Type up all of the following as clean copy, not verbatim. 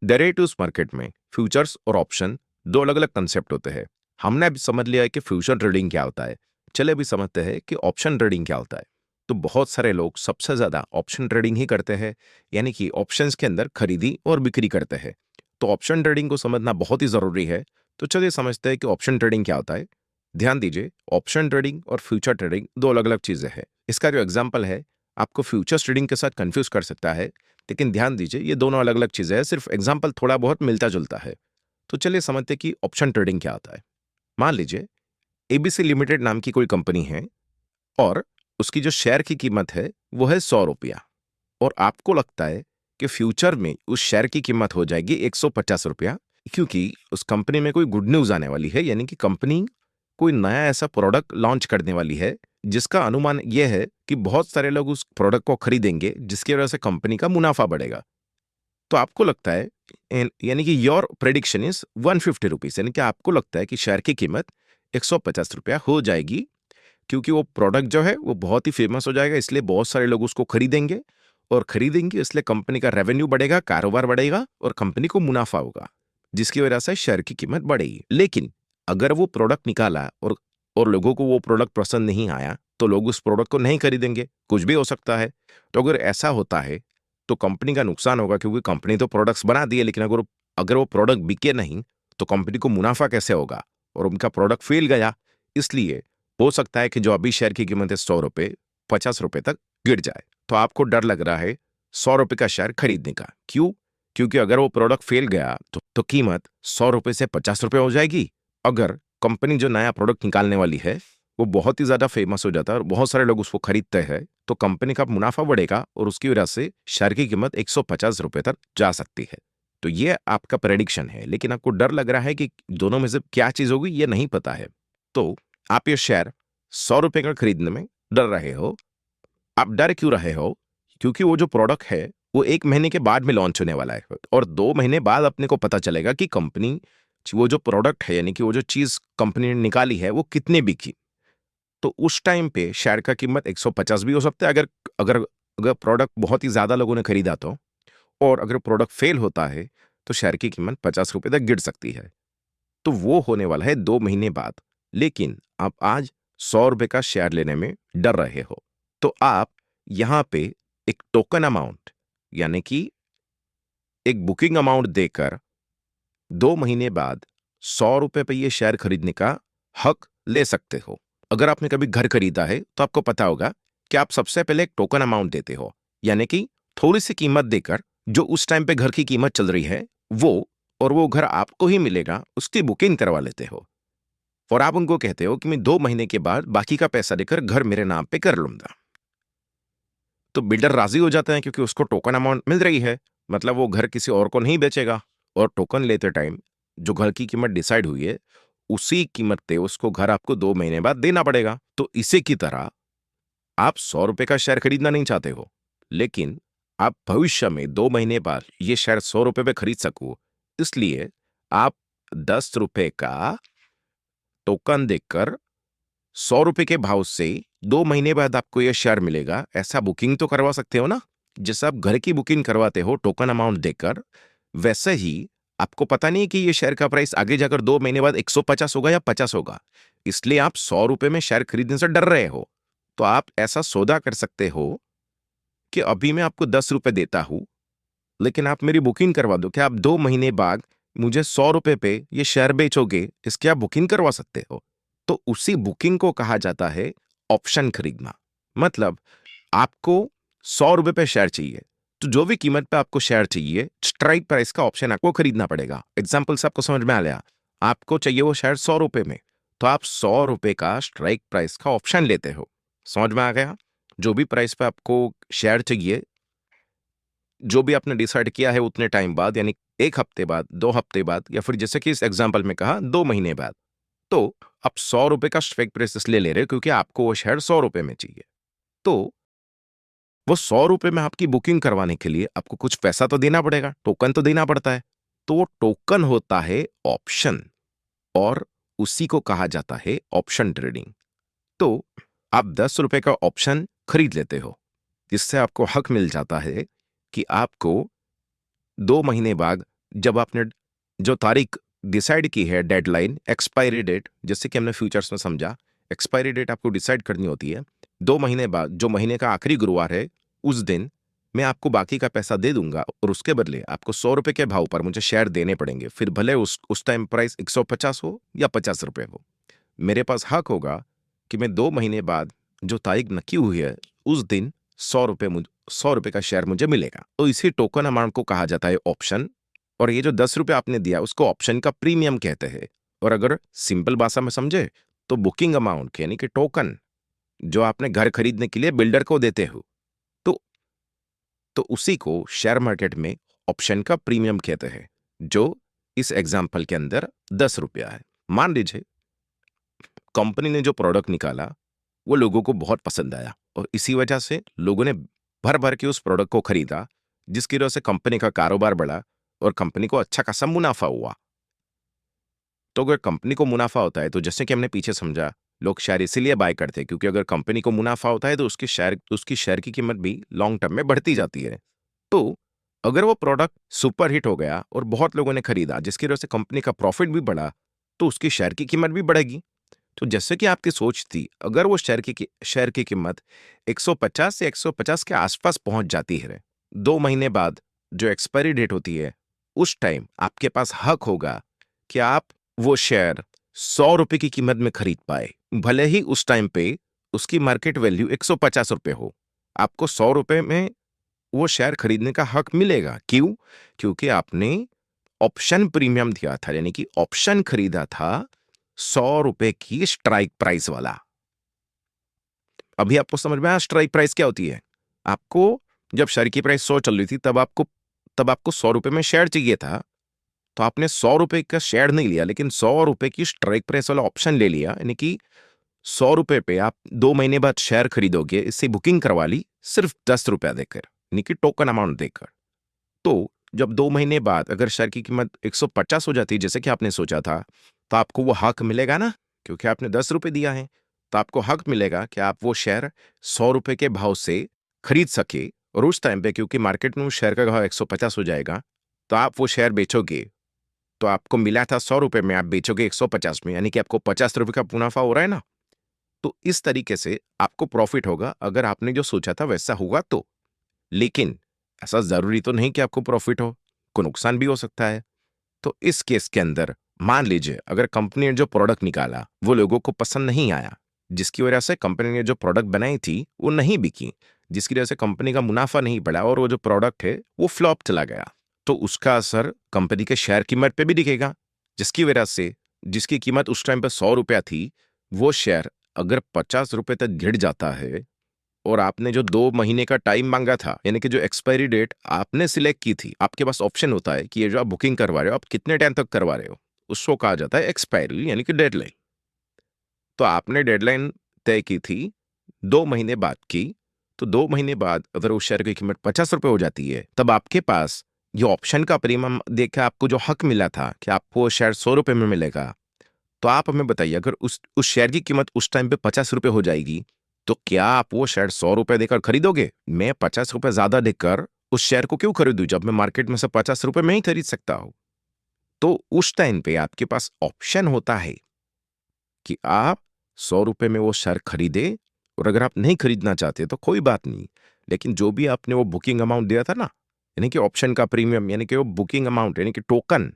Derivatives market में futures और option दो अलग अलग कंसेप्ट होते हैं। हमने अभी समझ लिया है कि फ्यूचर ट्रेडिंग क्या होता है। चले अभी समझते हैं कि ऑप्शन ट्रेडिंग क्या होता है। तो बहुत सारे लोग सबसे ज्यादा ऑप्शन ट्रेडिंग ही करते हैं, यानी कि ऑप्शंस के अंदर खरीदी और बिक्री करते हैं। तो ऑप्शन ट्रेडिंग को समझना बहुत ही जरूरी है। तो चलिए समझते हैं कि ऑप्शन ट्रेडिंग क्या होता है। ध्यान दीजिए, ऑप्शन ट्रेडिंग और फ्यूचर ट्रेडिंग दो अलग अलग चीजें हैं। इसका जो एग्जाम्पल है आपको फ्यूचर्स ट्रेडिंग के साथ कंफ्यूज कर सकता है, लेकिन ध्यान दीजिए ये दोनों अलग अलग चीजें हैं, सिर्फ एग्जाम्पल थोड़ा बहुत मिलता जुलता है। तो चलिए समझते हैं कि ऑप्शन ट्रेडिंग क्या होता है। मान लीजिए एबीसी लिमिटेड नाम की कोई कंपनी है और उसकी जो शेयर की कीमत है वो है 100 रुपया, और आपको लगता है कि फ्यूचर में उस शेयर की कीमत हो जाएगी 150 रुपया, क्योंकि उस कंपनी में कोई गुड न्यूज आने वाली है, यानी कि कंपनी कोई नया ऐसा प्रोडक्ट लॉन्च करने वाली है जिसका अनुमान यह है कि बहुत सारे लोग उस प्रोडक्ट को खरीदेंगे, जिसकी वजह से कंपनी का मुनाफा बढ़ेगा। तो आपको लगता है, यानी कि योर प्रेडिक्शन इज 150 रुपीज, यानी कि आपको लगता है कि शेयर की कीमत 150 रुपया हो जाएगी, क्योंकि वो प्रोडक्ट जो है वो बहुत ही फेमस हो जाएगा, इसलिए बहुत सारे लोग उसको खरीदेंगे, और खरीदेंगे इसलिए कंपनी का रेवेन्यू बढ़ेगा, कारोबार बढ़ेगा और कंपनी को मुनाफा होगा, जिसकी वजह से शेयर की कीमत बढ़ेगी। लेकिन अगर वो प्रोडक्ट निकाला और लोगों को वो प्रोडक्ट पसंद नहीं आया, तो लोग उस प्रोडक्ट को नहीं खरीदेंगे, कुछ भी हो सकता है। तो अगर ऐसा होता है तो कंपनी का नुकसान होगा, क्योंकि कंपनी तो प्रोडक्ट्स बना दिए, लेकिन अगर वो प्रोडक्ट बिके नहीं तो कंपनी को मुनाफा कैसे होगा, और उनका प्रोडक्ट फेल गया। इसलिए हो सकता है कि जो अभी शेयर की कीमत है 100 रुपए, 50 रुपए तक गिर जाए। तो आपको डर लग रहा है 100 रुपए का शेयर खरीदने का। क्यों? क्योंकि अगर वो प्रोडक्ट फेल गया तो कीमत 100 रुपए से 50 रुपए हो जाएगी। अगर कंपनी जो नया प्रोडक्ट निकालने वाली है वो बहुत ही ज्यादा फेमस हो जाता है और बहुत सारे लोग उसको खरीदते हैं, तो कंपनी का मुनाफा बढ़ेगा और उसकी वजह से शेयर की कीमत 150 रुपए तक जा सकती है। तो ये आपका प्रेडिक्शन है, लेकिन आपको डर लग रहा है कि दोनों में से क्या चीज होगी ये नहीं पता है। तो आप ये शेयर 100 रुपए का खरीदने में डर रहे हो। आप डर क्यों रहे हो? क्योंकि वो जो प्रोडक्ट है वो 1 महीने के बाद में लॉन्च होने वाला है, और 2 महीने बाद अपने को पता चलेगा कि कंपनी वो जो प्रोडक्ट है, यानी कि वो जो चीज कंपनी ने निकाली है वो कितने बिकी। तो उस टाइम पे शेयर का कीमत 150 भी हो सकता है, अगर अगर अगर प्रोडक्ट बहुत ही ज्यादा लोगों ने खरीदा तो। और अगर प्रोडक्ट फेल होता है तो शेयर की कीमत 50 रुपए तक गिर सकती है। तो वो होने वाला है 2 महीने बाद। लेकिन आप आज 100 रुपए का शेयर लेने में डर रहे हो, तो आप यहां पे एक टोकन अमाउंट, यानी कि एक बुकिंग अमाउंट देकर 2 महीने बाद 100 रुपए पे ये शेयर खरीदने का हक ले सकते हो। अगर आपने कभी घर खरीदा है तो आपको पता होगा कि आप सबसे पहले एक टोकन अमाउंट देते हो, यानी कि थोड़ी सी कीमत देकर जो उस टाइम पे घर की कीमत चल रही है वो घर आपको ही मिलेगा, उसकी बुकिंग करवा लेते हो। और आप उनको कहते हो कि मैं 2 महीने के बाद बाकी का पैसा देकर घर मेरे नाम पे कर लूंगा। तो बिल्डर राजी हो जाता है, क्योंकि उसको टोकन अमाउंट मिल रही है, मतलब वो घर किसी और को नहीं बेचेगा। और टोकन लेते टाइम जो घर की कीमत डिसाइड हुई है उसी कीमत पे उसको घर आपको 2 महीने बाद देना पड़ेगा। तो इसी की तरह आप 100 रुपए का शेयर खरीदना नहीं चाहते हो, लेकिन आप भविष्य में 2 महीने बाद ये शेयर 100 रुपए पे खरीद सको, इसलिए आप 10 रुपए का टोकन देकर 100 रुपए के भाव से 2 महीने बाद आपको यह शेयर मिलेगा, ऐसा बुकिंग तो करवा सकते हो ना। जैसे आप घर की बुकिंग करवाते हो टोकन अमाउंट देकर, वैसे ही आपको पता नहीं कि ये शेयर का प्राइस आगे जाकर 2 महीने बाद 150 होगा या 50 होगा, इसलिए आप 100 रुपए में शेयर खरीदने से डर रहे हो। तो आप ऐसा सौदा कर सकते हो कि अभी मैं आपको 10 रुपए देता हूं, लेकिन आप मेरी बुकिंग करवा दो कि आप 2 महीने बाद मुझे 100 रुपए पे ये शेयर बेचोगे, इसकी आप बुकिंग करवा सकते हो। तो उसी बुकिंग को कहा जाता है ऑप्शन खरीदना। मतलब आपको 100 रुपए पे शेयर चाहिए, तो जो भी कीमत पे आपको शेयर चाहिए, स्ट्राइक प्राइस का ऑप्शन आपको खरीदना पड़ेगा। एग्जाम्पल से आपको समझ में आ गया, आपको चाहिए वो शेयर 100 रुपए में, तो आप 100 रुपए का स्ट्राइक प्राइस का ऑप्शन लेते हो। समझ में आ गया? जो भी प्राइस पे आपको शेयर चाहिए, जो भी आपने डिसाइड किया है उतने टाइम बाद, यानी 1 हफ्ते बाद, 2 हफ्ते बाद, या फिर जैसे कि इस एग्जाम्पल में कहा 2 महीने बाद, तो आप 100 रुपए का स्ट्राइक प्राइस इसलिए ले रहे हो क्योंकि आपको वो शेयर 100 रुपए में चाहिए। तो वो 100 रुपए में आपकी बुकिंग करवाने के लिए आपको कुछ पैसा तो देना पड़ेगा, टोकन तो देना पड़ता है। तो वो टोकन होता है ऑप्शन, और उसी को कहा जाता है ऑप्शन ट्रेडिंग। तो आप 10 रुपए का ऑप्शन खरीद लेते हो, जिससे आपको हक मिल जाता है कि आपको 2 महीने बाद जब आपने जो तारीख डिसाइड की है, डेडलाइन, एक्सपायरी डेट, जैसे कि हमने फ्यूचर्स में समझा, एक्सपायरी डेट आपको डिसाइड करनी होती है। 2 महीने बाद, जो महीने का आखिरी गुरुवार है, उस दिन मैं आपको बाकी का पैसा दे दूंगा और उसके बदले आपको 100 रुपए के भाव पर मुझे शेयर देने पड़ेंगे। फिर भले उस टाइम प्राइस 150 हो या 50 रुपए हो, मेरे पास हक होगा कि मैं 2 महीने बाद जो तारीख नक्की हुई है, उस दिन 100 रुपए का शेयर मुझे मिलेगा। तो इसी टोकन अमाउंट को कहा जाता है ऑप्शन। और ये जो 10 रुपए आपने दिया, उसको ऑप्शन का प्रीमियम कहते हैं। और अगर सिंपल भाषा में समझे तो बुकिंग अमाउंट यानी कि टोकन जो आपने घर खरीदने के लिए बिल्डर को देते हो, तो तो उसी को शेयर मार्केट में ऑप्शन का प्रीमियम कहते हैं, जो इस एग्जाम्पल के अंदर 10 रुपया है। मान लीजिए कंपनी ने जो प्रोडक्ट निकाला वो लोगों को बहुत पसंद आया और इसी वजह से लोगों ने भर भर के उस प्रोडक्ट को खरीदा, जिसकी वजह से कंपनी का कारोबार बढ़ा और कंपनी को अच्छा खासा मुनाफा हुआ। तो अगर कंपनी को मुनाफा होता है, तो जैसे कि हमने पीछे समझा, लोग शेयर इसीलिए बाय करते हैं क्योंकि अगर कंपनी को मुनाफा होता है तो उसकी शेयर की कीमत भी लॉन्ग टर्म में बढ़ती जाती है। तो अगर वो प्रोडक्ट सुपर हिट हो गया और बहुत लोगों ने खरीदा, जिसकी वजह से कंपनी का प्रॉफिट भी बढ़ा, तो उसकी शेयर की कीमत भी बढ़ेगी। तो जैसे कि आपकी सोच थी, अगर वो शेयर की कीमत 150 से 150 के आसपास पहुंच जाती है, 2 महीने बाद जो एक्सपायरी डेट होती है, उस टाइम आपके पास हक होगा कि आप वो शेयर 100 रुपए की कीमत में खरीद पाए। भले ही उस टाइम पे उसकी मार्केट वैल्यू 150 रुपए हो, आपको 100 रुपए में वो शेयर खरीदने का हक मिलेगा। क्यों? क्योंकि आपने ऑप्शन प्रीमियम दिया था, यानी कि ऑप्शन खरीदा था 100 रुपए की स्ट्राइक प्राइस वाला। अभी आपको समझ में आया स्ट्राइक प्राइस क्या होती है? आपको जब शेयर की प्राइस 100 चल रही थी, तब आपको 100 रुपए में शेयर चाहिए था, तो आपने 100 रुपए का शेयर नहीं लिया, लेकिन 100 रुपए की स्ट्राइक प्राइस वाला ऑप्शन ले लिया, यानी कि 100 रुपए पे आप 2 महीने बाद शेयर खरीदोगे। इससे बुकिंग करवा ली सिर्फ 10 रुपया देकर, यानी कि टोकन अमाउंट देकर। तो जब 2 महीने बाद अगर शेयर की कीमत 150 हो जाती है, जैसे कि आपने सोचा था, तो आपको वो हक मिलेगा ना, क्योंकि आपने 10 रुपए दिया है। तो आपको हक मिलेगा कि आप वो शेयर 100 रुपए के भाव से खरीद सके। और उस टाइम पे क्योंकि मार्केट में उस शेयर का भाव 150 हो जाएगा, तो आप वो शेयर बेचोगे। तो आपको मिला था 100 रुपए में, आप बेचोगे 150 में, यानी कि आपको 50 रुपए का मुनाफा हो रहा है ना। तो इस तरीके से आपको प्रॉफिट होगा अगर आपने जो सोचा था वैसा हुआ तो। लेकिन ऐसा जरूरी तो नहीं कि आपको प्रॉफिट हो, को नुकसान भी हो सकता है। तो इस केस के अंदर मान लीजिए अगर कंपनी ने जो प्रोडक्ट निकाला वो लोगों को पसंद नहीं आया, जिसकी वजह से कंपनी ने जो प्रोडक्ट बनाई थी वो नहीं बिकी, जिसकी वजह से कंपनी का मुनाफा नहीं बढ़ा और वो जो प्रोडक्ट है वो फ्लॉप चला गया, तो उसका असर कंपनी के शेयर कीमत पे भी दिखेगा। जिसकी वजह से जिसकी कीमत उस टाइम पे 100 रुपया थी, वो शेयर अगर 50 रुपए तक गिर जाता है और आपने जो 2 महीने का टाइम मांगा था, यानी कि जो एक्सपायरी डेट आपने सिलेक्ट की थी, आपके पास ऑप्शन होता है कि ये जो आप बुकिंग करवा रहे हो, आप कितने टाइम तक करवा रहे हो, उसको कहा जाता है एक्सपायरी, यानी कि डेडलाइन। तो आपने डेडलाइन तय की थी 2 महीने बाद की, तो 2 महीने बाद अगर उस शेयर की कीमत 50 रुपए हो जाती है, तब आपके पास ये ऑप्शन का प्रीमियम देकर आपको जो हक मिला था कि आपको वो शेयर 100 रुपए में मिलेगा। तो आप हमें बताइए, अगर उस शेयर की कीमत उस टाइम पे 50 रुपए हो जाएगी, तो क्या आप वो शेयर 100 रुपए देकर खरीदोगे? मैं 50 रुपए ज्यादा देकर उस शेयर को क्यों खरीदूं जब मैं मार्केट में से 50 रुपए में ही खरीद सकता हूं? तो उस टाइम पे आपके पास ऑप्शन होता है कि आप 100 रुपए में वो शेयर खरीदे, और अगर आप नहीं खरीदना चाहते तो कोई बात नहीं, लेकिन जो भी आपने वो बुकिंग अमाउंट दिया था ना, यानी कि ऑप्शन का प्रीमियम, यानी कि वो बुकिंग अमाउंट, यानी कि टोकन,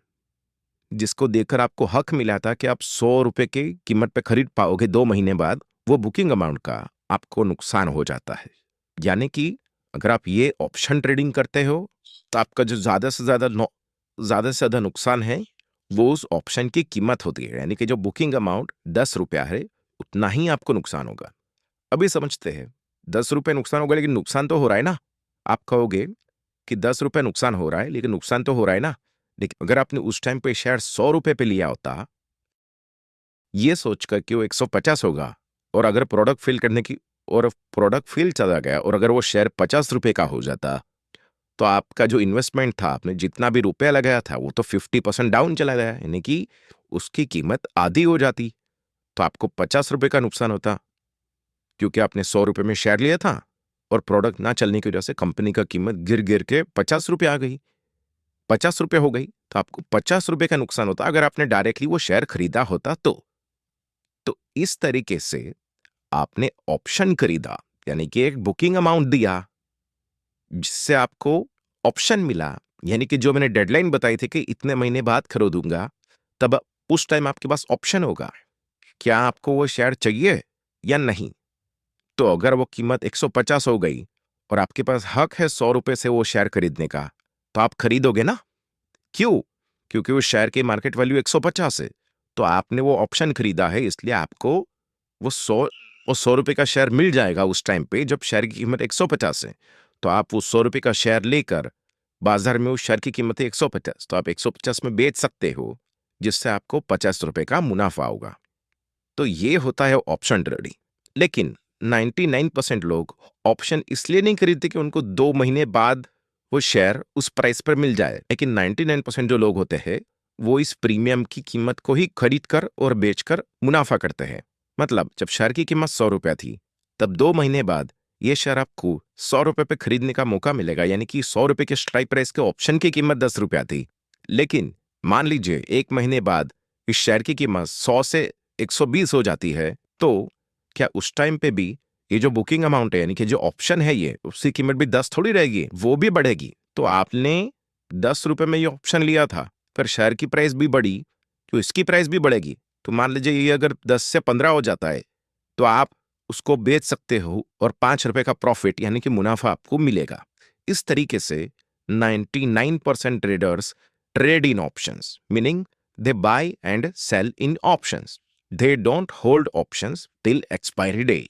जिसको देकर आपको हक मिला था कि आप 100 रुपए की कीमत पे खरीद पाओगे 2 महीने बाद, वो बुकिंग अमाउंट का आपको नुकसान हो जाता है। यानी कि अगर आप ये ऑप्शन ट्रेडिंग करते हो, तो आपका जो ज्यादा से ज्यादा नुकसान है वो उस ऑप्शन की कीमत होती है, यानी कि जो बुकिंग अमाउंट 10 रुपया है, उतना ही आपको नुकसान होगा। अभी समझते हैं, 10 रुपए नुकसान होगा, लेकिन नुकसान तो हो रहा है ना। आप कहोगे कि 10 रुपए नुकसान हो रहा है, लेकिन नुकसान तो हो रहा है ना। लेकिन अगर आपने उस टाइम पे शेयर 100 रुपए पे लिया होता, ये सोचकर कि वो 150 होगा, और अगर प्रोडक्ट फेल चला गया और अगर वो शेयर 50 रुपए का हो जाता, तो आपका जो इन्वेस्टमेंट था, आपने जितना भी रुपया लगाया था, वो तो 50% डाउन चला गया, यानी कि उसकी कीमत आधी हो जाती। तो आपको 50 रुपए का नुकसान होता, क्योंकि आपने 100 रुपए में शेयर लिया था और प्रोडक्ट ना चलने की वजह से कंपनी का कीमत गिर गिर के 50 रुपए आ गई। ₹50 हो गई, तो आपको ₹50 का नुकसान होता अगर आपने डायरेक्टली वो शेयर खरीदा होता तो इस तरीके से आपने ऑप्शन खरीदा, यानी कि एक बुकिंग अमाउंट दिया, जिससे आपको ऑप्शन मिला, यानी कि जो मैंने डेडलाइन बताई थी कि इतने महीने बाद खरीदूंगा, तब उस टाइम आपके पास ऑप्शन होगा, क्या आपको वो शेयर चाहिए या नहीं। तो अगर वो कीमत 150 हो गई और आपके पास हक है ₹100 से वो शेयर खरीदने का, तो आप खरीदोगे ना? क्यों? क्योंकि उस शेयर की मार्केट वैल्यू 150 है। तो आपने वो ऑप्शन खरीदा है, इसलिए आपको वो 100 वो ₹100 का शेयर मिल जाएगा उस टाइम पे जब शेयर की कीमत 150 है। तो आप वो ₹100 का शेयर लेकर बाजार में उस शेयर की कीमत है 150, तो आप 150 में बेच सकते हो, जिससे आपको ₹50 का मुनाफा होगा। तो ये होता है ऑप्शन ट्रेडिंग। लेकिन 99% लोग ऑप्शन इसलिए नहीं खरीदते कि उनको 2 महीने बाद वो शेयर उस प्राइस पर मिल जाए। लेकिन 99% जो लोग होते हैं, वो इस प्रीमियम की कीमत को ही खरीद कर और बेचकर मुनाफा करते हैं। मतलब जब शेयर की कीमत ₹100 थी, तब 2 महीने बाद ये शेयर आपको ₹100 पे खरीदने का मौका मिलेगा, यानी कि ₹100 के स्ट्राइक प्राइस के ऑप्शन की कीमत ₹10 थी। लेकिन मान लीजिए 1 महीने बाद इस शेयर की कीमत 100 से 120 हो जाती है, तो क्या उस टाइम पे भी ये जो बुकिंग अमाउंट है, यानी कि जो ऑप्शन है ये, उसकी कीमत भी 10 थोड़ी रहेगी, वो भी बढ़ेगी। तो आपने ₹10 में ये ऑप्शन लिया था, फिर शेयर की प्राइस भी बढ़ी, तो इसकी प्राइस भी बढ़ेगी। तो मान लीजिए ये अगर 10 से 15 हो जाता है, तो आप उसको बेच सकते हो और ₹5 का प्रॉफिट यानी कि मुनाफा आपको मिलेगा। इस तरीके से 99% traders trade in options, meaning they buy and sell in options. They don't hold options till expiry day.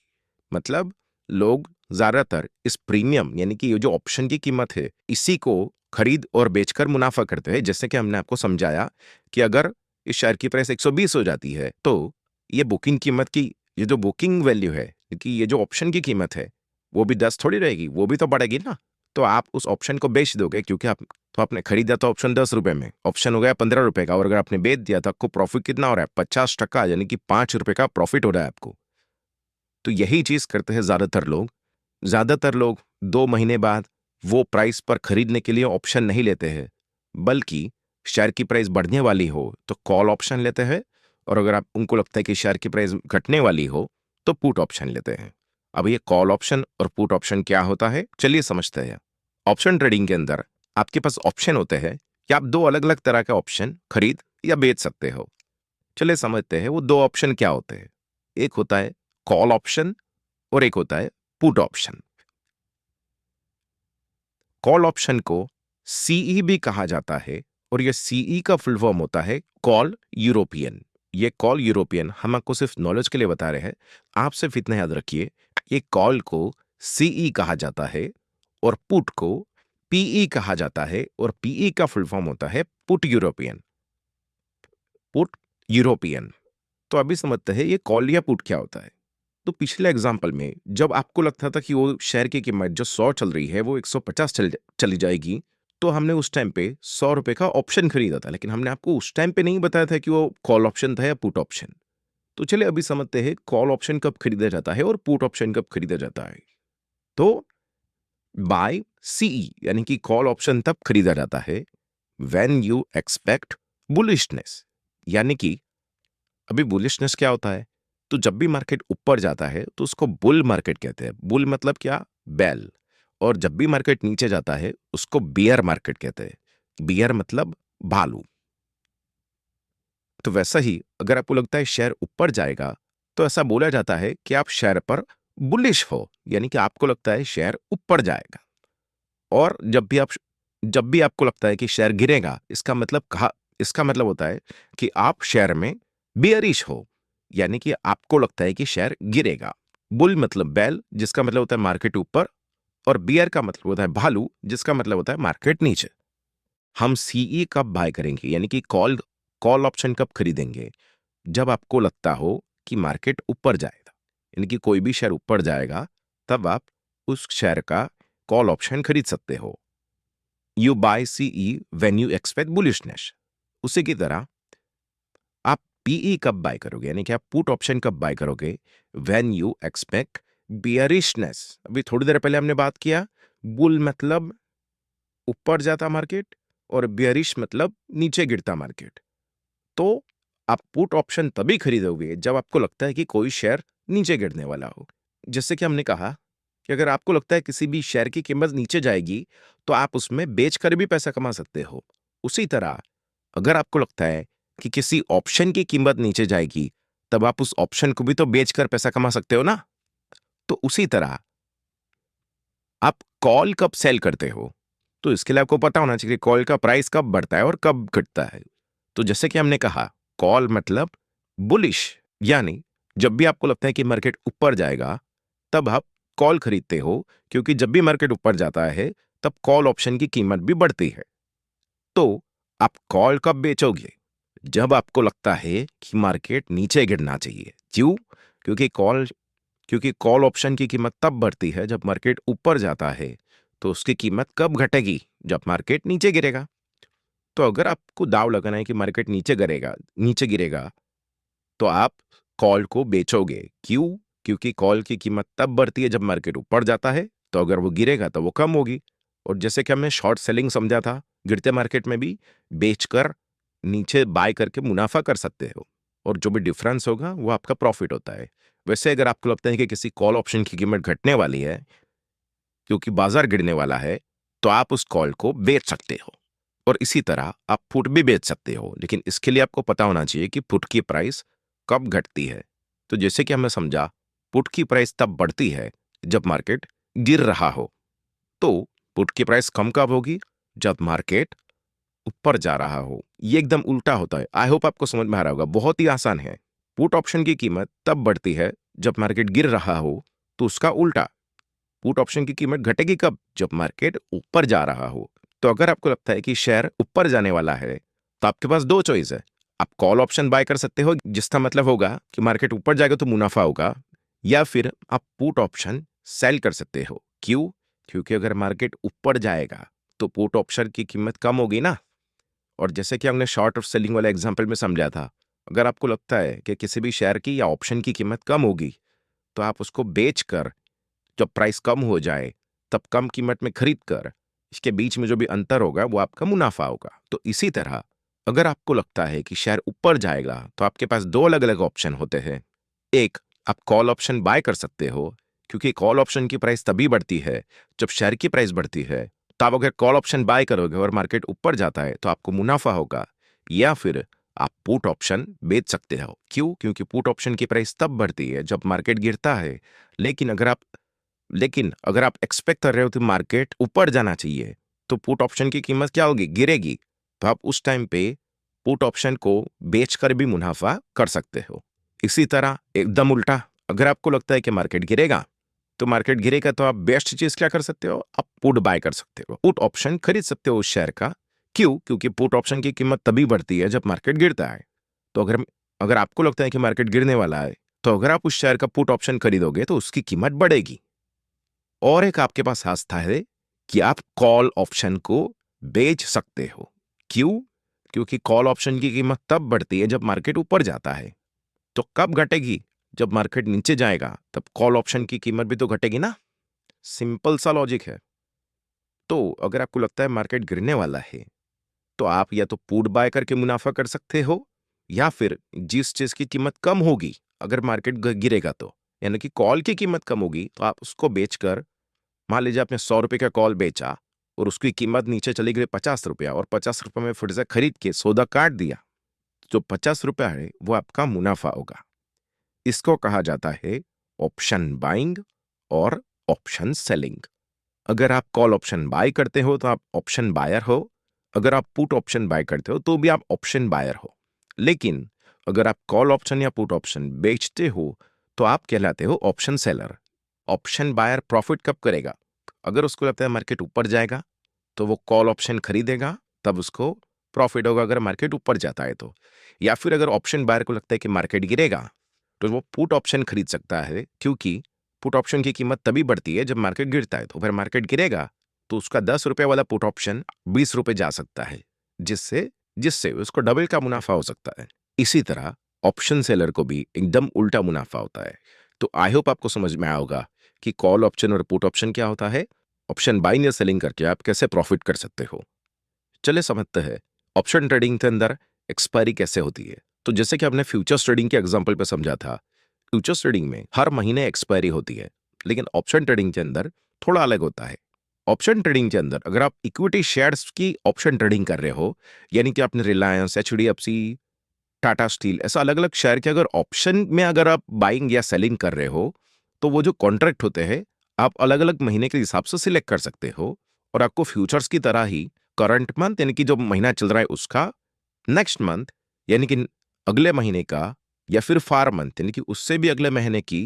मतलब लोग ज्यादातर इस प्रीमियम यानी कि ये जो ऑप्शन की कीमत है, इसी को खरीद और बेचकर मुनाफा करते हैं। जैसे कि हमने आपको समझाया कि अगर इस शेयर की प्राइस 120 हो जाती है, तो ये बुकिंग कीमत की ये जो बुकिंग वैल्यू है, कि ये जो ऑप्शन की कीमत है, वो भी 10 थोड़ी रहेगी, वो भी तो बढ़ेगी ना। तो आप उस ऑप्शन को बेच दोगे, क्योंकि आपने खरीदा तो ऑप्शन ₹10 में, ऑप्शन हो गया ₹15 का, और अगर आपने बेच दिया तो आपको प्रॉफिट कितना हो रहा है? 50%, यानी कि ₹5 का प्रॉफिट हो रहा है आपको। तो यही चीज करते हैं ज्यादातर लोग। ज्यादातर लोग 2 महीने बाद वो प्राइस पर खरीदने के लिए ऑप्शन नहीं लेते हैं, बल्कि शेयर की प्राइस बढ़ने वाली हो तो कॉल ऑप्शन लेते हैं, और अगर आप उनको लगता है कि शेयर की प्राइस घटने वाली हो तो पुट ऑप्शन लेते हैं। अब ये कॉल ऑप्शन और पुट ऑप्शन क्या होता है, चलिए समझते हैं। ऑप्शन ट्रेडिंग के अंदर आपके पास ऑप्शन होते हैं कि आप 2 अलग अलग तरह के ऑप्शन खरीद या बेच सकते हो। चलिए समझते हैं वो 2 ऑप्शन क्या होते हैं। एक होता है कॉल ऑप्शन और एक होता है पुट ऑप्शन। कॉल ऑप्शन को सीई भी कहा जाता है, और ये सीई का फुल फॉर्म होता है कॉल यूरोपियन। ये कॉल यूरोपियन हम आपको सिर्फ नॉलेज के लिए बता रहे हैं, आप सिर्फ इतना याद रखिए, ये कॉल को सीई कहा जाता है और पुट को पीई कहा जाता है, और पीई का फुल फॉर्म होता है पुट यूरोपियन। Put European. तो अभी समझते हैं ये कॉल या पुट क्या होता है। तो पिछले एग्जाम्पल में जब आपको लगता था कि वो शेयर की कीमत जो 100 चल रही है वो 150 चली जाएगी, तो हमने उस टाइम पे ₹100 का ऑप्शन खरीदा था, लेकिन हमने आपको उस टाइम पे नहीं बताया था कि वो कॉल ऑप्शन था या पुट ऑप्शन। तो चलिए अभी समझते हैं कॉल ऑप्शन कब खरीदा जाता है और पुट ऑप्शन कब खरीदा जाता है। तो बाय सीई यानी कि कॉल ऑप्शन तब खरीदा जाता है व्हेन यू एक्सपेक्ट बुलिशनेस, यानी कि अभी बुलिशनेस क्या होता है? तो जब भी मार्केट ऊपर जाता है तो उसको बुल मार्केट कहते हैं। बुल मतलब क्या? बैल। और जब भी मार्केट नीचे जाता है उसको बियर मार्केट कहते हैं। बियर मतलब भालू। तो वैसा ही अगर आपको लगता है शेयर ऊपर जाएगा, तो ऐसा बोला जाता है कि आप शेयर पर बुलिश हो, यानी कि आपको लगता है शेयर ऊपर जाएगा। और जब भी आपको लगता है कि शेयर गिरेगा, इसका मतलब होता है कि आप शेयर में बियरिश हो, यानी कि आपको लगता है कि शेयर गिरेगा। बुल मतलब बैल, जिसका मतलब होता है मार्केट ऊपर, और बियर का मतलब होता है भालू, जिसका मतलब होता है मार्केट नीचे। हम सीई कब बाय करेंगे, यानी कि कॉल कॉल ऑप्शन कब खरीदेंगे? जब आपको लगता हो कि मार्केट ऊपर जाएगा, यानी कि कोई भी शेयर ऊपर जाएगा, तब आप उस शेयर का कॉल ऑप्शन खरीद सकते हो। You buy CE when you expect bullishness. उसी की तरह आप पीई कब बाय करोगे, यानी कि आप पुट ऑप्शन कब बाय करोगे? When you expect bearishness. अभी थोड़ी देर पहले हमने बात किया, बुल मतलब ऊपर जाता मार्केट, और बेयरिश मतलब नीचे गिरता मार्केट। तो आप पुट ऑप्शन तभी खरीदोगे जब आपको लगता है कि कोई शेयर नीचे गिरने वाला हो। जैसे कि हमने कहा कि अगर आपको लगता है किसी भी शेयर की कीमत नीचे जाएगी, तो आप उसमें बेचकर भी पैसा कमा सकते हो। उसी तरह अगर आपको लगता है कि किसी ऑप्शन की कीमत नीचे जाएगी, तब आप उस ऑप्शन को भी तो बेचकर पैसा कमा सकते हो ना? तो उसी तरह आप कॉल कब सेल करते हो? तो इसके लिए आपको पता होना चाहिए कि कॉल का प्राइस कब बढ़ता है और कब घटता है। तो जैसे कि हमने कहा, कॉल मतलब बुलिश, यानी जब भी आपको लगता है कि मार्केट ऊपर जाएगा, तब आप कॉल खरीदते हो, क्योंकि जब भी मार्केट ऊपर जाता है, तब कॉल ऑप्शन की कीमत भी बढ़ती है। तो आप कॉल कब बेचोगे? जब आपको लगता है कि मार्केट नीचे गिरना चाहिए। क्यों? क्योंकि कॉल ऑप्शन की कीमत तब बढ़ती है जब मार्केट ऊपर जाता है, तो उसकी कीमत कब घटेगी? जब मार्केट नीचे गिरेगा। तो अगर आपको दांव लगाना है कि मार्केट नीचे गिरेगा, तो आप कॉल को बेचोगे। क्यों? क्योंकि कॉल की कीमत तब बढ़ती है जब मार्केट ऊपर जाता है, तो अगर वो गिरेगा तो वो कम होगी। और जैसे कि हमने शॉर्ट सेलिंग समझा था, गिरते मार्केट में भी बेचकर नीचे बाय करके मुनाफा कर सकते हो, और जो भी डिफरेंस होगा वो आपका प्रॉफिट होता है। वैसे अगर आपको लगता है कि किसी कॉल ऑप्शन की कीमत घटने वाली है क्योंकि बाजार गिरने वाला है, तो आप उस कॉल को बेच सकते हो। और इसी तरह आप पुट भी बेच सकते हो, लेकिन इसके लिए आपको पता होना चाहिए कि पुट की प्राइस कब घटती है। तो जैसे कि हमने समझा, पुट की प्राइस तब बढ़ती है जब मार्केट गिर रहा हो। तो पुट की प्राइस कम कब होगी? जब मार्केट ऊपर जा रहा हो। ये एकदम उल्टा होता है। आई होप आपको समझ में आ रहा होगा, बहुत ही आसान है। पुट ऑप्शन की कीमत तब बढ़ती है जब मार्केट गिर रहा हो, तो उसका उल्टा, पुट ऑप्शन की कीमत घटेगी कब? जब मार्केट ऊपर जा रहा हो। तो अगर आपको लगता है कि शेयर ऊपर जाने वाला है, तो आपके पास दो चॉइस है। आप कॉल ऑप्शन बाय कर सकते हो, जिसका मतलब होगा कि मार्केट ऊपर जाएगा तो मुनाफा होगा, या फिर आप पुट ऑप्शन सेल कर सकते हो। क्यों? क्योंकि अगर मार्केट ऊपर जाएगा तो पुट ऑप्शन की कीमत कम होगी ना। और जैसे कि हमने शॉर्ट ऑफ सेलिंग वाले एग्जाम्पल में समझा था, अगर आपको लगता है कि किसी भी शेयर की या ऑप्शन की कीमत कम होगी, तो आप उसको बेचकर जब प्राइस कम हो जाए, तब कम कीमत में खरीद कर इसके बीच में जो भी अंतर होगा वो आपका मुनाफा होगा। तो इसी तरह अगर आपको लगता है कि शेयर ऊपर जाएगा, तो आपके पास दो अलग अलग ऑप्शन होते हैं। एक, आप कॉल ऑप्शन बाय कर सकते हो, क्योंकि कॉल ऑप्शन की प्राइस तभी बढ़ती है जब शेयर की प्राइस बढ़ती है। तो आप अगर कॉल ऑप्शन बाय करोगे और मार्केट ऊपर जाता है, तो आपको मुनाफा होगा। या फिर आप पुट ऑप्शन बेच सकते हो। क्यों? क्योंकि पुट ऑप्शन की प्राइस तब बढ़ती है जब मार्केट गिरता है। लेकिन अगर आप एक्सपेक्ट कर रहे हो कि मार्केट ऊपर जाना चाहिए, तो पुट ऑप्शन की कीमत क्या होगी? गिरेगी। तो आप उस टाइम पे पुट ऑप्शन को बेचकर भी मुनाफा कर सकते हो। इसी तरह एकदम उल्टा, अगर आपको लगता है कि मार्केट गिरेगा तो आप बेस्ट चीज क्या कर सकते हो? आप पुट बाय कर सकते हो, पुट ऑप्शन खरीद सकते हो उस शेयर का। क्यों? क्योंकि पुट ऑप्शन की कीमत तभी बढ़ती है जब मार्केट गिरता है। तो अगर अगर आपको लगता है कि मार्केट गिरने वाला है, तो अगर आप उस शेयर का पुट ऑप्शन खरीदोगे तो उसकी कीमत बढ़ेगी। और एक आपके पास रास्ता है कि आप कॉल ऑप्शन को बेच सकते हो। क्यों? क्योंकि कॉल ऑप्शन की कीमत तब बढ़ती है जब मार्केट ऊपर जाता है। तो कब घटेगी? जब मार्केट नीचे जाएगा, तब कॉल ऑप्शन की कीमत भी तो घटेगी ना। सिंपल सा लॉजिक है। तो अगर आपको लगता है मार्केट गिरने वाला है, तो आप या तो पुट बाय करके मुनाफा कर सकते हो, या फिर जिस चीज की कीमत कम होगी, अगर मार्केट गिरेगा तो, यानी कि कॉल की कीमत कम होगी, तो आप उसको बेचकर, मान लीजिए आपने 100 रुपए का कॉल बेचा और उसकी कीमत नीचे चली गई 50 रुपया, और 50 रुपए में फिर से खरीद के सौदा काट दिया, जो 50 रुपया है वो आपका मुनाफा होगा। इसको कहा जाता है ऑप्शन बाइंग और ऑप्शन सेलिंग। अगर आप कॉल ऑप्शन बाय करते हो तो आप ऑप्शन बायर हो। अगर आप पुट ऑप्शन बाय करते हो तो भी आप ऑप्शन बायर हो। लेकिन अगर आप कॉल ऑप्शन या पुट ऑप्शन बेचते हो, तो आप कहलाते हो option seller. Option buyer profit कब करेगा? अगर उसको लगता है मार्केट ऊपर जाएगा, तो वो कॉल ऑप्शन खरीदेगा, तब उसको प्रॉफिट होगा अगर मार्केट ऊपर जाता है तो। या फिर अगर ऑप्शन बायर को लगता है कि मार्केट गिरेगा, तो वो पुट ऑप्शन खरीद सकता है, क्योंकि पुट ऑप्शन की कीमत तभी बढ़ती है जब मार्केट गिरता है। तो फिर मार्केट गिरेगा तो उसका 10 रुपए वाला पुट ऑप्शन 20 रुपए जा सकता है, जिससे जिससे उसको डबल का मुनाफा हो सकता है। इसी तरह ऑप्शन सेलर को भी एकदम उल्टा मुनाफा होता है। तो आई होप आपको समझ में आया होगा कि कॉल ऑप्शन और पुट ऑप्शन क्या होता है, ऑप्शन बाइंग या सेलिंग करके आप कैसे प्रॉफिट कर सकते हो। चले समझते हैं ऑप्शन ट्रेडिंग के अंदर एक्सपायरी कैसे होती है। तो जैसे कि हमने फ्यूचर्स ट्रेडिंग के एग्जांपल पे समझा था, फ्यूचर्स ट्रेडिंग में हर महीने एक्सपायरी होती है, लेकिन ऑप्शन ट्रेडिंग के अंदर थोड़ा अलग होता है। ऑप्शन ट्रेडिंग के अंदर अगर आप इक्विटी शेयर्स की ऑप्शन ट्रेडिंग कर रहे हो, यानी कि आपने रिलायंस, एचडीएफसी, टाटा स्टील ऐसा अलग अलग शेयर के अगर ऑप्शन में अगर आप बाइंग या सेलिंग कर रहे हो, तो वो जो कॉन्ट्रैक्ट होते हैं आप अलग अलग महीने के हिसाब से सिलेक्ट कर सकते हो, और आपको फ्यूचर्स की तरह ही करंट मंथ यानी कि जो महीना चल रहा है उसका, नेक्स्ट मंथ यानी कि अगले महीने का, या फिर फार मंथ यानी कि उससे भी अगले महीने की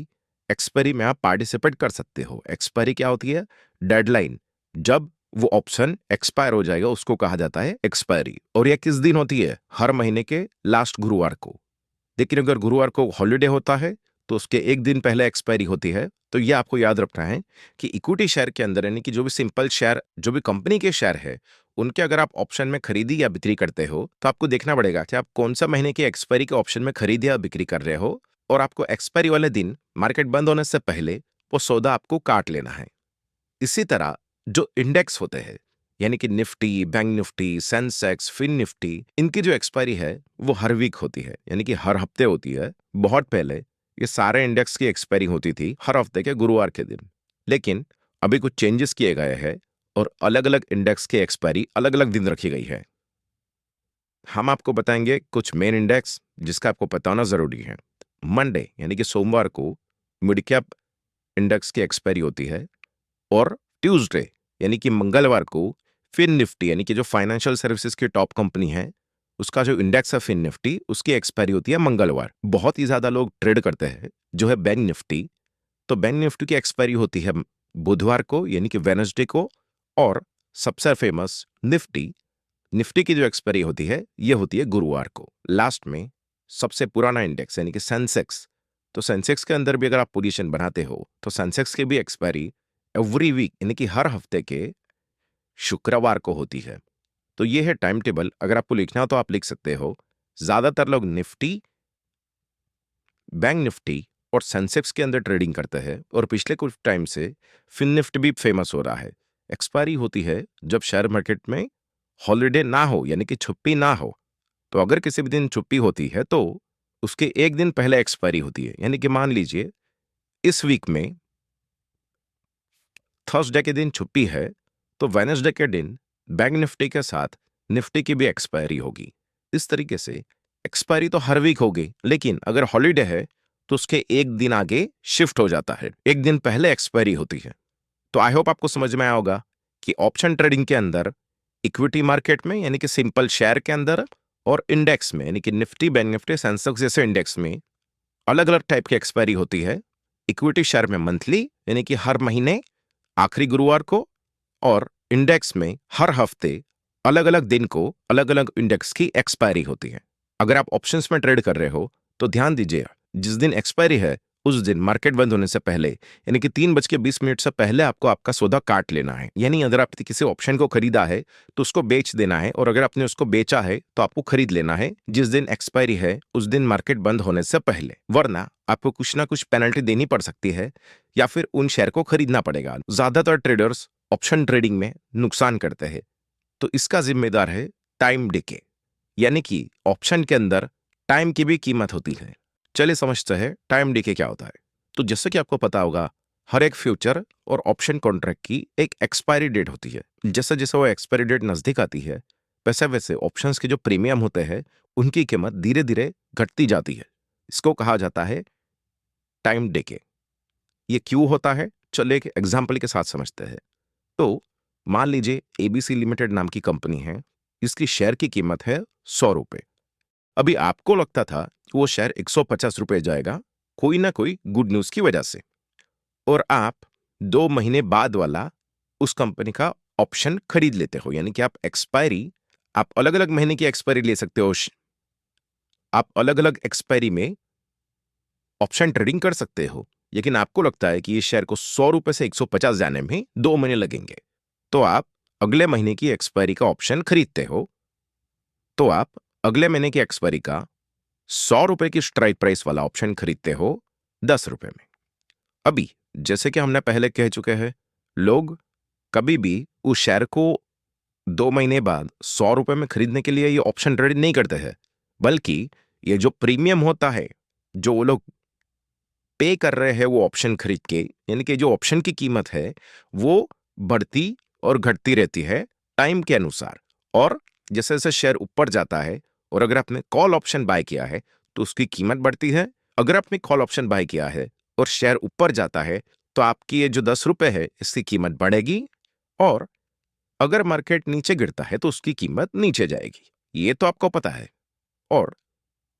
एक्सपायरी में आप पार्टिसिपेट कर सकते हो। एक्सपायरी क्या होती है? डेडलाइन, जब वो ऑप्शन एक्सपायर हो जाएगा उसको कहा जाता है एक्सपायरी। और ये किस दिन होती है? हर महीने के लास्ट गुरुवार को। लेकिन अगर गुरुवार को हॉलिडे होता है तो उसके एक दिन पहले एक्सपायरी होती है। तो ये आपको याद रखना है कि इक्विटी शेयर के अंदर यानी कि जो भी सिंपल शेयर, जो भी कंपनी के शेयर है, उनके अगर आप ऑप्शन में खरीदी या बिक्री करते हो तो आपको देखना पड़ेगा कि आप कौन सा महीने की एक्सपायरी के ऑप्शन में खरीदी या बिक्री कर रहे हो, और आपको एक्सपायरी वाले दिन मार्केट बंद होने से पहले वो सौदा आपको काट लेना है। इसी तरह जो इंडेक्स होते हैं यानी कि निफ्टी, बैंक निफ्टी, सेंसेक्स, फिन निफ्टी, इनकी जो एक्सपायरी है वो हर वीक होती है, यानी कि हर हफ्ते होती है। बहुत पहले ये सारे इंडेक्स की एक्सपायरी होती थी हर हफ्ते के गुरुवार के दिन, लेकिन अभी कुछ चेंजेस किए गए हैं और अलग अलग इंडेक्स की एक्सपायरी अलग अलग दिन रखी गई है। हम आपको बताएंगे कुछ मेन इंडेक्स जिसका आपको बताना जरूरी है। मंडे यानी कि सोमवार को मिड कैप इंडेक्स की एक्सपायरी होती है, और ट्यूसडे यानी कि मंगलवार को फिन निफ्टी यानी कि जो फाइनेंशियल सर्विसेज की टॉप कंपनी है उसका जो इंडेक्स है फिन निफ्टी, उसकी एक्सपायरी होती है मंगलवार। बहुत ही ज्यादा लोग ट्रेड करते हैं जो है बैंक निफ्टी, तो बैंक निफ्टी की एक्सपायरी होती है बुधवार को यानी कि वेनसडे को। और सबसे फेमस निफ्टी, निफ्टी की जो एक्सपायरी होती है ये होती है गुरुवार को। लास्ट में सबसे पुराना इंडेक्स यानी कि सेंसेक्स, तो सेंसेक्स के अंदर भी अगर आप पोजीशन बनाते हो तो सेंसेक्स की भी एक्सपायरी एवरी वीक यानी कि हर हफ्ते के शुक्रवार को होती है। तो ये है टाइम टेबल, अगर आपको लिखना हो तो आप लिख सकते हो। ज्यादातर लोग निफ्टी, बैंक निफ्टी और सेंसेक्स के अंदर ट्रेडिंग करते हैं, और पिछले कुछ टाइम से फिन निफ्टी भी फेमस हो रहा है। एक्सपायरी होती है जब शेयर मार्केट में हॉलिडे ना हो यानी कि छुट्टी ना हो। तो अगर किसी भी दिन छुट्टी होती है तो उसके एक दिन पहले एक्सपायरी होती है, यानी कि मान लीजिए इस वीक में थर्सडे के दिन छुट्टी है, तो वेडनेसडे के दिन बैंक निफ्टी के साथ निफ्टी की भी एक्सपायरी होगी। इस तरीके से एक्सपायरी तो हर वीक होगी, लेकिन अगर हॉलिडे है तो उसके एक दिन आगे शिफ्ट हो जाता है, एक दिन पहले एक्सपायरी होती है। तो आई होप आपको समझ में आया होगा कि ऑप्शन ट्रेडिंग के अंदर इक्विटी मार्केट में यानी कि सिंपल शेयर के अंदर, और इंडेक्स में यानी कि निफ्टी, बैंक निफ्टी, सेंसेक्स जैसे इंडेक्स में अलग अलग टाइप की एक्सपायरी होती है। इक्विटी शेयर में मंथली यानी कि हर महीने आखिरी गुरुवार को, और इंडेक्स में हर हफ्ते अलग अलग दिन को अलग अलग इंडेक्स की एक्सपायरी होती है। अगर आप ऑप्शंस में ट्रेड कर रहे हो तो ध्यान दीजिए, जिस दिन एक्सपायरी है उस दिन मार्केट बंद होने से पहले यानी कि 3:20 से पहले आपको आपका सौदा काट लेना है। यानी अगर आपने किसी ऑप्शन को खरीदा है तो उसको बेच देना है, और अगर आपने उसको बेचा है तो आपको खरीद लेना है जिस दिन एक्सपायरी है उस दिन मार्केट बंद होने से पहले, वरना आपको कुछ ना कुछ पेनल्टी देनी पड़ सकती है या फिर उन शेयर को खरीदना पड़ेगा। ज्यादातर ट्रेडर्स ऑप्शन ट्रेडिंग में नुकसान करते हैं, तो इसका जिम्मेदार है टाइम डिके, यानी कि ऑप्शन के अंदर टाइम की भी कीमत होती है। चलिए समझते हैं टाइम डिके क्या होता है। तो जैसे कि आपको पता होगा, हर एक फ्यूचर और ऑप्शन कॉन्ट्रैक्ट की एक एक्सपायरी डेट होती है। जैसे जैसे वो एक्सपायरी डेट नजदीक आती है वैसे वैसे ऑप्शंस के जो प्रीमियम होते हैं उनकी कीमत धीरे धीरे घटती जाती है। इसको कहा जाता है टाइम डिके। ये क्यों होता है, चलिए एक एग्जाम्पल के साथ समझते हैं। तो मान लीजिए एबीसी लिमिटेड नाम की कंपनी है, इसकी शेयर की कीमत है 100 रुपए। अभी आपको लगता था कि वो शेयर 150 रुपए जाएगा कोई ना कोई गुड न्यूज की वजह से, और आप 2 महीने बाद वाला उस कंपनी का ऑप्शन खरीद लेते हो, यानी कि आप एक्सपायरी, आप अलग अलग महीने की एक्सपायरी ले सकते हो। आप अलग अलग एक्सपायरी में ऑप्शन ट्रेडिंग कर सकते हो, लेकिन आपको लगता है कि ये शेयर को 100 रुपए से 150 जाने में 2 महीने लगेंगे, तो आप अगले महीने की एक्सपायरी का ऑप्शन खरीदते हो। तो आप अगले महीने की एक्सपायरी का 100 रुपए की स्ट्राइक प्राइस वाला ऑप्शन खरीदते हो 10 रुपए में। अभी जैसे कि हमने पहले कह चुके हैं, लोग कभी भी उस शेयर को 2 महीने बाद 100 रुपए में खरीदने के लिए ये ऑप्शन ट्रेड नहीं करते हैं, बल्कि ये जो प्रीमियम होता है, जो वो लोग पे कर रहे हैं वो ऑप्शन खरीद के, यानी कि जो ऑप्शन की कीमत है वो बढ़ती और घटती रहती है टाइम के अनुसार। और जैसे जैसे शेयर ऊपर जाता है, और अगर आपने कॉल ऑप्शन बाय किया है तो उसकी कीमत बढ़ती है। अगर आपने कॉल ऑप्शन बाय किया है और शेयर ऊपर जाता है तो आपकी ये जो 10 रुपए है इसकी कीमत बढ़ेगी, और अगर मार्केट नीचे गिरता है तो उसकी कीमत नीचे जाएगी। ये तो आपको पता है। और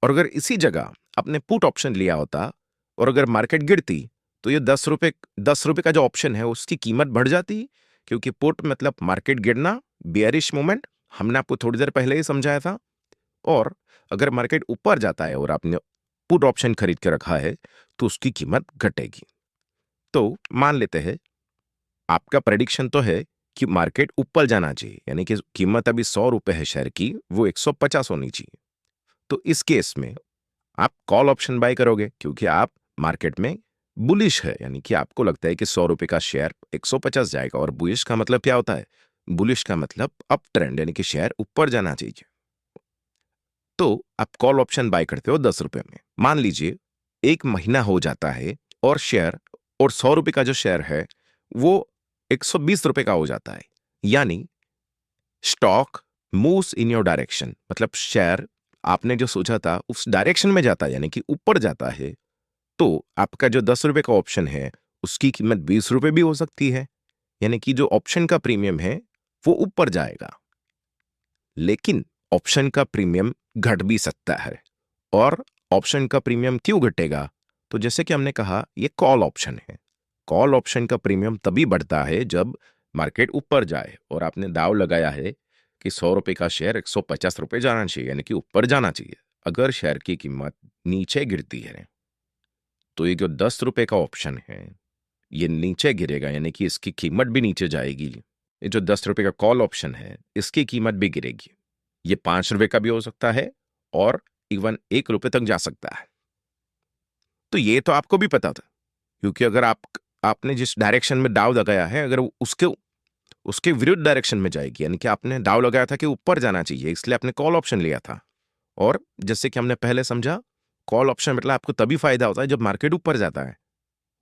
और अगर इसी जगह आपने पुट ऑप्शन लिया होता और अगर मार्केट गिरती तो ये 10 रुपए का जो ऑप्शन है उसकी कीमत बढ़ जाती, क्योंकि पुट मतलब मार्केट गिरना, बियरिश मूवमेंट, हमने आपको थोड़ी देर पहले ही समझाया था। और अगर मार्केट ऊपर जाता है और आपने पुट ऑप्शन खरीद के रखा है तो उसकी कीमत घटेगी। तो मान लेते हैं आपका प्रेडिक्शन तो है कि मार्केट ऊपर जाना चाहिए, यानी कि कीमत अभी 100 रुपए है शेयर की, वो 150 होनी चाहिए। तो इस केस में आप कॉल ऑप्शन बाय करोगे, क्योंकि आप मार्केट में बुलिश है, यानी कि आपको लगता है कि 100 रुपए का शेयर 150 जाएगा। और बुलिश का मतलब क्या होता है? बुलिश का मतलब अप ट्रेंड, यानी कि शेयर ऊपर जाना चाहिए। तो आप कॉल ऑप्शन बाय करते हो 10 रुपए में। मान लीजिए 1 महीना हो जाता है और शेयर, और 100 रुपए का जो शेयर है वो 120 रुपए का हो जाता है, यानी stock moves in your direction, मतलब शेयर आपने जो सोचा था उस डायरेक्शन में जाता है, यानी कि ऊपर जाता है। तो आपका जो 10 रुपए का ऑप्शन है उसकी कीमत 20 रुपए भी हो सकती है, यानी कि जो ऑप्शन का प्रीमियम है वो ऊपर जाएगा। लेकिन ऑप्शन का प्रीमियम घट भी सकता है। और ऑप्शन का प्रीमियम क्यों घटेगा? तो जैसे कि हमने कहा ये कॉल ऑप्शन है। कॉल ऑप्शन का प्रीमियम तभी बढ़ता है जब मार्केट ऊपर जाए, और आपने दाव लगाया है कि 100 रुपए का शेयर 150 रुपए जाना चाहिए, यानी कि ऊपर जाना चाहिए। अगर शेयर की कीमत नीचे गिरती है तो ये जो 10 रुपए का ऑप्शन है ये नीचे गिरेगा, यानी कि इसकी कीमत भी नीचे जाएगी। ये जो 10 रुपए का कॉल ऑप्शन है इसकी कीमत भी गिरेगी। ये 5 रुपए का भी हो सकता है और इवन 1 रुपए तक जा सकता है। तो ये तो आपको भी पता था, क्योंकि अगर आपने जिस डायरेक्शन में दाव लगाया है अगर वो उसके उसके विरुद्ध डायरेक्शन में जाएगी, यानी कि आपने दाव लगाया था कि ऊपर जाना चाहिए, इसलिए आपने कॉल ऑप्शन लिया था। और जैसे कि हमने पहले समझा, कॉल ऑप्शन मतलब आपको तभी फायदा होता है जब मार्केट ऊपर जाता है,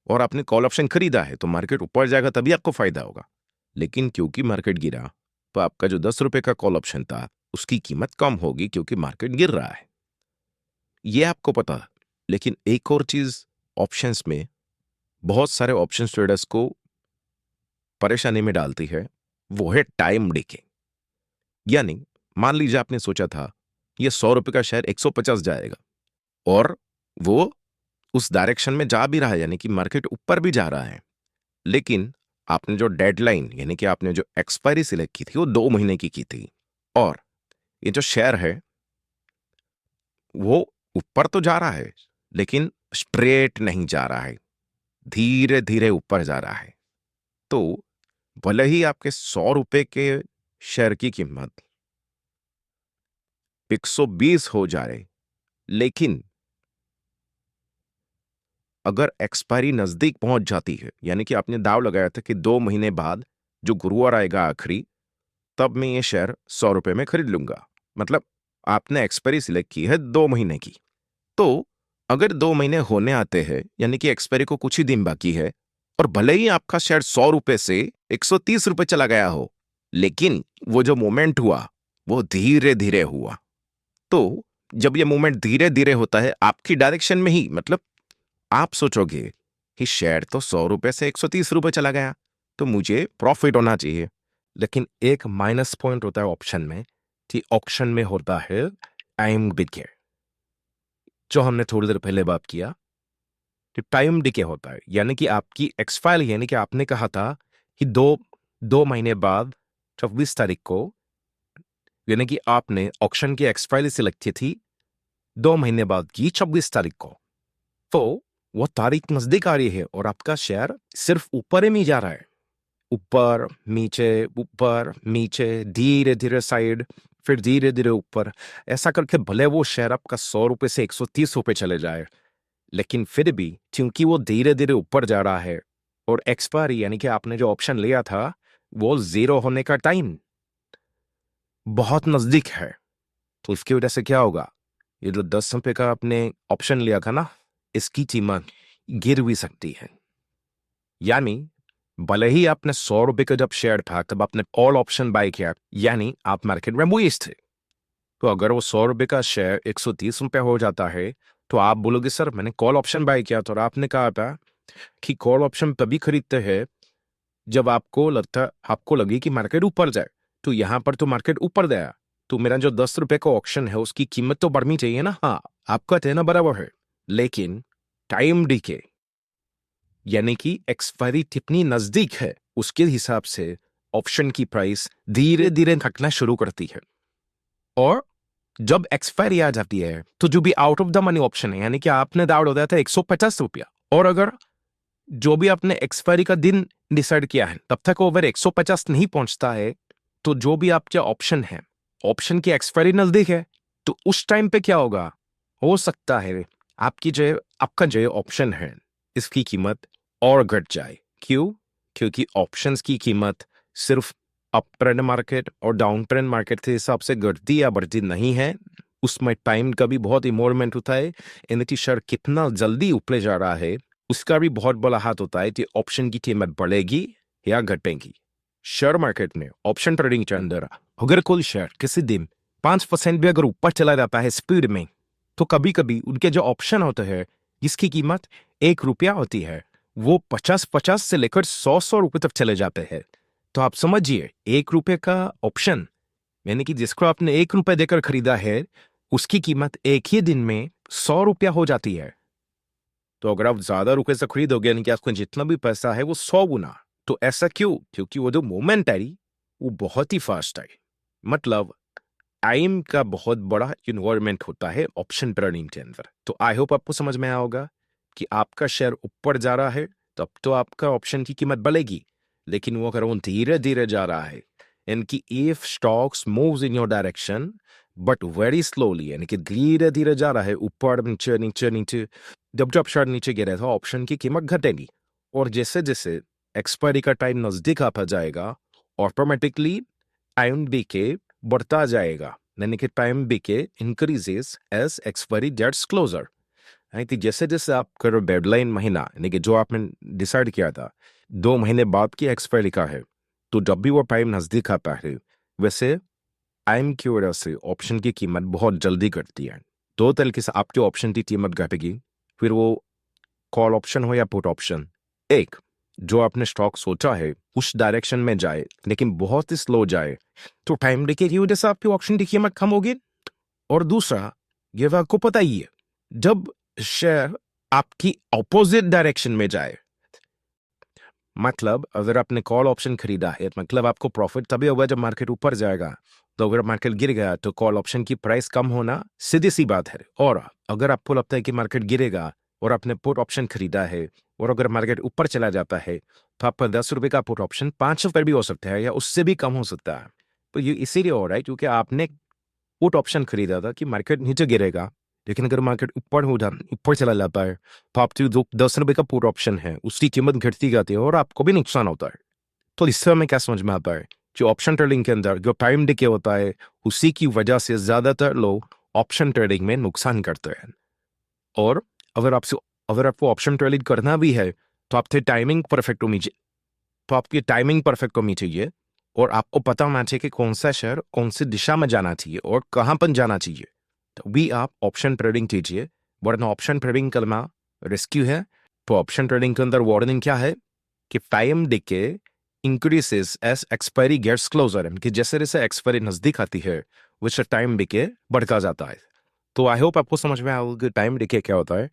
और आपने कॉल ऑप्शन खरीदा है तो मार्केट ऊपर जाएगा तभी आपको फायदा होगा। लेकिन क्योंकि मार्केट गिरा तो आपका जो 10 रुपए का कॉल ऑप्शन था उसकी कीमत कम होगी, क्योंकि मार्केट गिर रहा है। ये आपको पता है। लेकिन एक और चीज ऑप्शंस में बहुत सारे ऑप्शन ट्रेडर्स को परेशानी में डालती है, वो है टाइम डिके। यानी मान लीजिए आपने सोचा था ये 100 रुपए का शेयर 150 जाएगा, और वो उस डायरेक्शन में जा भी रहा है, यानी कि मार्केट ऊपर भी जा रहा है। लेकिन आपने जो डेडलाइन, यानी कि आपने जो एक्सपायरी सिलेक्ट की थी वो 2 महीने की थी, और ये जो शेयर है वो ऊपर तो जा रहा है लेकिन स्ट्रेट नहीं जा रहा है, धीरे धीरे ऊपर जा रहा है। तो भले ही आपके 100 रुपए के शेयर की कीमत 120 हो जाए, लेकिन अगर एक्सपायरी नजदीक पहुंच जाती है, यानी कि आपने दाव लगाया था कि 2 महीने बाद जो गुरुवार आएगा आखिरी, तब मैं ये शेयर 100 रुपए में खरीद लूंगा, मतलब आपने एक्सपायरी सिलेक्ट की है 2 महीने की। तो अगर 2 महीने होने आते हैं, यानी कि एक्सपायरी को कुछ ही दिन बाकी है, और भले ही आपका शेयर 100 रुपए से 130 रुपए चला गया हो, लेकिन वो जो मूवमेंट हुआ वो धीरे धीरे हुआ। तो जब ये मूवमेंट धीरे धीरे होता है आपकी डायरेक्शन में ही, मतलब आप सोचोगे कि शेयर तो 100 रुपए से 130 रुपए चला गया तो मुझे प्रॉफिट होना चाहिए। लेकिन एक माइनस पॉइंट होता है ऑप्शन में, कि ऑप्शन में होता है टाइम डिके, जो हमने थोड़ी देर पहले बात किया कि टाइम डिके होता है, यानी कि आपकी एक्सपायरी, यानी कि आपने कहा था कि दो महीने बाद 24 तारीख को, यानी कि आपने ऑप्शन की एक्सपायरी सिलेक्ट की थी 2 महीने बाद की 26 तारीख को। तो वो तारीख नजदीक आ रही है और आपका शेयर सिर्फ ऊपर ही जा रहा है, ऊपर नीचे धीरे धीरे साइड, फिर धीरे धीरे ऊपर। ऐसा करके भले वो शेयर आपका 100 रुपए से 130 रुपए चले जाए, लेकिन फिर भी क्योंकि वो धीरे धीरे ऊपर जा रहा है, और एक्सपायरी यानी कि आपने जो ऑप्शन लिया था वो जीरो होने का टाइम बहुत नजदीक है, तो इसकी वजह से क्या होगा, ये जो 10 रुपए का आपने ऑप्शन लिया था ना, इसकी कीमत गिर भी सकती है। यानी भले ही आपने 100 रुपए का जब शेयर था तब आपने ऑल ऑप्शन बाय किया, यानी आप मार्केट में बुलिश थे। तो अगर वो 100 रुपए का शेयर 130 रुपए हो जाता है, तो आप बोलोगे सर मैंने कॉल ऑप्शन बाय किया था, और आपने कहा था कि कॉल ऑप्शन तभी खरीदते हैं जब आपको लगे कि मार्केट ऊपर जाए। तो यहां पर तो मार्केट ऊपर गया, तो मेरा जो 10 रुपए का ऑप्शन है उसकी कीमत तो बढ़नी चाहिए ना। हाँ, आपका कहना बराबर है, लेकिन टाइम डीके यानी कि एक्सपायरी कितनी नजदीक है उसके हिसाब से ऑप्शन की प्राइस धीरे धीरे घटना शुरू करती है। और जब एक्सपायरी आ जाती है तो जो भी out of the money option है, यानी कि आपने दाव हो जाता है 150 रुपया, और अगर जो भी आपने एक्सपायरी का दिन डिसाइड किया है तब तक ओवर 150 नहीं पहुंचता है, तो जो भी आपके ऑप्शन है, ऑप्शन की एक्सपायरी नजदीक है, तो उस टाइम पे क्या होगा, हो सकता है आपका जो ऑप्शन है इसकी कीमत और घट जाए। क्यों? क्योंकि ऑप्शंस की कीमत सिर्फ अप ट्रेंड मार्केट और डाउन ट्रेंड मार्केट के हिसाब से घटती या बढ़ती नहीं है, उसमें टाइम का भी बहुत इन्वॉल्वमेंट होता है। यानी कि शेयर कितना जल्दी ऊपर जा रहा है उसका भी बहुत बड़ा हाथ होता है कि ऑप्शन की कीमत बढ़ेगी या घटेगी। शेयर मार्केट में ऑप्शन ट्रेडिंग के अंदर अगर कोई शेयर किसी दिन 5% भी अगर ऊपर चला जाता है स्पीड में, तो कभी कभी उनके जो ऑप्शन होते हैं जिसकी कीमत 1 रुपया होती है, वो 50-50 से लेकर 100 रुपए तक चले जाते हैं। तो आप समझिए, 1 रुपए का ऑप्शन यानी कि जिसको आपने 1 रुपए देकर खरीदा है उसकी कीमत एक ही दिन में 100 रुपया हो जाती है। तो अगर आप ज्यादा रुपए से खरीदोगे यानी कि आपको जितना भी पैसा है वो 100 गुना। तो ऐसा क्यों? क्योंकि वो जो मोमेंट आई वो बहुत ही फास्ट आई। मतलब टाइम का बहुत बड़ा इन्वॉल्वमेंट होता है ऑप्शन ट्रेडिंग के अंदर। तो आई होप आपको समझ में आया होगा कि आपका शेयर ऊपर जा रहा है तब तो आपका ऑप्शन की कीमत बढ़ेगी, लेकिन वो अगर वो धीरे धीरे जा रहा है, इनकी if stocks moves in your direction but very slowly, यानी कि धीरे धीरे जा रहा है ऊपर नीचे नीचे नीचे, जब जब शेयर नीचे गिरे तो ऑप्शन की कीमत घटेगी। और जैसे जैसे एक्सपायरी का टाइम नजदीक आता जाएगा, ऑटोमेटिकली टाइम बीके बढ़ता जाएगा, यानी कि time decay increases as expiry gets closer. यानी कि जैसे जैसे आप करो डेडलाइन महीना, यानी कि जो आपने डिसाइड किया था 2 महीने बाद की एक्सपायरी का है, तो जब भी वो टाइम नजदीक आता है, वैसे टाइम की वजह से ऑप्शन की कीमत बहुत जल्दी घटती है। दो तरीके से आपके ऑप्शन की कीमत घटेगी, फिर वो कॉल ऑप्शन हो या पुट ऑप्शन। एक, जो आपने स्टॉक सोचा है उस डायरेक्शन में जाए लेकिन बहुत ही स्लो जाए, तो टाइम डिके की वजह से आपकी ऑप्शन की कीमत कम होगी। और दूसरा, ये आपको पता ही है, जब शेयर आपकी ऑपोजिट डायरेक्शन में जाए, मतलब अगर आपने कॉल ऑप्शन खरीदा है, मतलब आपको प्रॉफिट तभी होगा जब मार्केट ऊपर जाएगा। तो अगर मार्केट गिर गया तो कॉल ऑप्शन की प्राइस कम होना सीधी सी बात है। और अगर आपको लगता है कि मार्केट गिरेगा और आपने पुट ऑप्शन खरीदा है, और अगर मार्केट ऊपर चला जाता है, तो आपका 10 रुपए का पुट ऑप्शन 5 रुपए भी हो सकता है या उससे भी कम हो सकता है। तो ये इसीलिए हो रहा है क्योंकि आपने पुट ऑप्शन खरीदा था कि मार्केट नीचे गिरेगा, लेकिन अगर मार्केट ऊपर चला जाता है तो आपकी जो 10 रुपए का पुट ऑप्शन है उसकी कीमत घटती जाती है और आपको भी नुकसान होता है। तो इससे हमें क्या समझ में आता है कि ऑप्शन ट्रेडिंग के अंदर जो टाइम डिके होता है उसी की वजह से ज्यादातर लोग ऑप्शन ट्रेडिंग में नुकसान करते हैं। और अगर आपको ऑप्शन ट्रेडिंग करना भी है तो आपकी टाइमिंग परफेक्ट होनी चाहिए, और आपको पता होना चाहिए कि कौन सा शेयर कौन सी दिशा में जाना चाहिए और कहां पर जाना चाहिए। तो भी आप ऑप्शन ट्रेडिंग कीजिए, वरना ऑप्शन ट्रेडिंग करना रिस्की है। तो ऑप्शन ट्रेडिंग के अंदर वार्निंग क्या है कि time decay increases as expiry gets closer, कि जैसे जैसे एक्सपायरी नजदीक आती है वैसे टाइम डिके बढ़ता जाता है। तो आई होप आपको समझ में आएगा टाइम डिके क्या होता है।